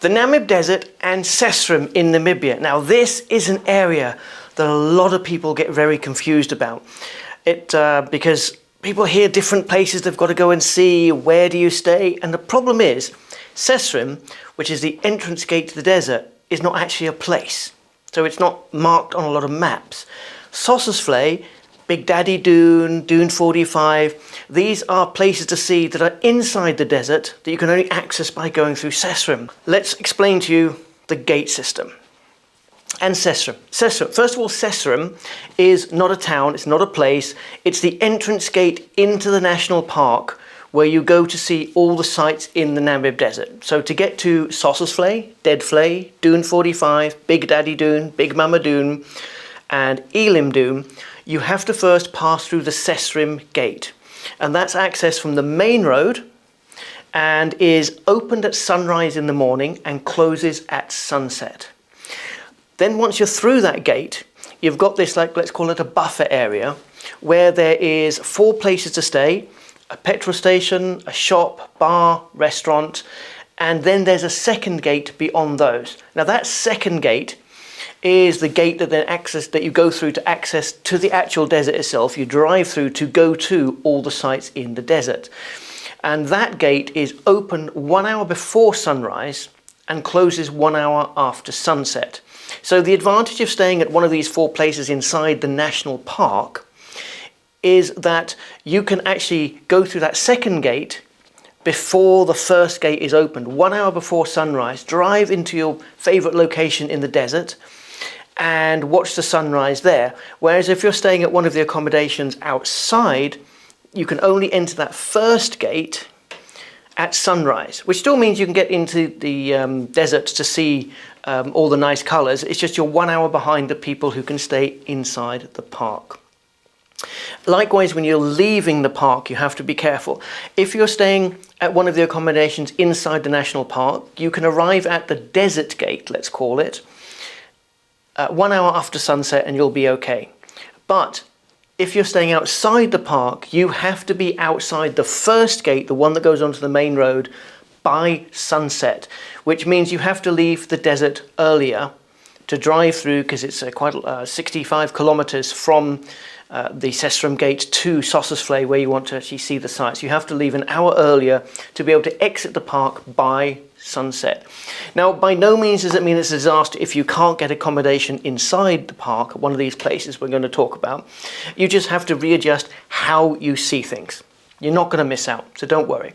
The Namib Desert and Sesriem in Namibia. Now this is an area that a lot of people get very confused about. Because people hear different places they've got to go and see, where do you stay? And the problem is, Sesriem, which is the entrance gate to the desert, is not actually a place. So it's not marked on a lot of maps. Sossusvlei, Big Daddy Dune, Dune 45, these are places to see that are inside the desert that you can only access by going through Sesriem. Let's explain to you the gate system. And Sesriem. First of all, Sesriem is not a town, it's not a place, it's the entrance gate into the national park where you go to see all the sites in the Namib Desert. So to get to Sossusvlei, Deadveli, Dune 45, Big Daddy Dune, Big Mama Dune, and Elim Dune, you have to first pass through the Sesriem gate. And that's accessed from the main road and is opened at sunrise in the morning and closes at sunset. Then once you're through that gate, you've got this, let's call it a buffer area, where there is 4 places to stay: a petrol station, a shop, bar, restaurant, and then there's a second gate beyond those. Now that second gate is the gate that you go through to access to the actual desert itself. You drive through to go to all the sites in the desert. And that gate is open 1 hour before sunrise and closes 1 hour after sunset. So the advantage of staying at one of these 4 places inside the national park is that you can actually go through that second gate before the first gate is opened, 1 hour before sunrise, drive into your favorite location in the desert and watch the sunrise there. Whereas if you're staying at one of the accommodations outside, you can only enter that first gate at sunrise, which still means you can get into the desert to see all the nice colours. It's just you're 1 hour behind the people who can stay inside the park. Likewise, when you're leaving the park, you have to be careful. If you're staying at one of the accommodations inside the national park, you can arrive at the desert gate, let's call it, 1 hour after sunset and you'll be okay. But if you're staying outside the park, you have to be outside the first gate, the one that goes onto the main road, by sunset, which means you have to leave the desert earlier to drive through, because it's quite 65 kilometers from the Sesriem gate to Sossusvlei, where you want to actually see the sights. You have to leave an hour earlier to be able to exit the park by sunset. Now, by no means does it mean it's a disaster if you can't get accommodation inside the park, one of these places we're going to talk about. You just have to readjust how you see things. You're not going to miss out, so don't worry.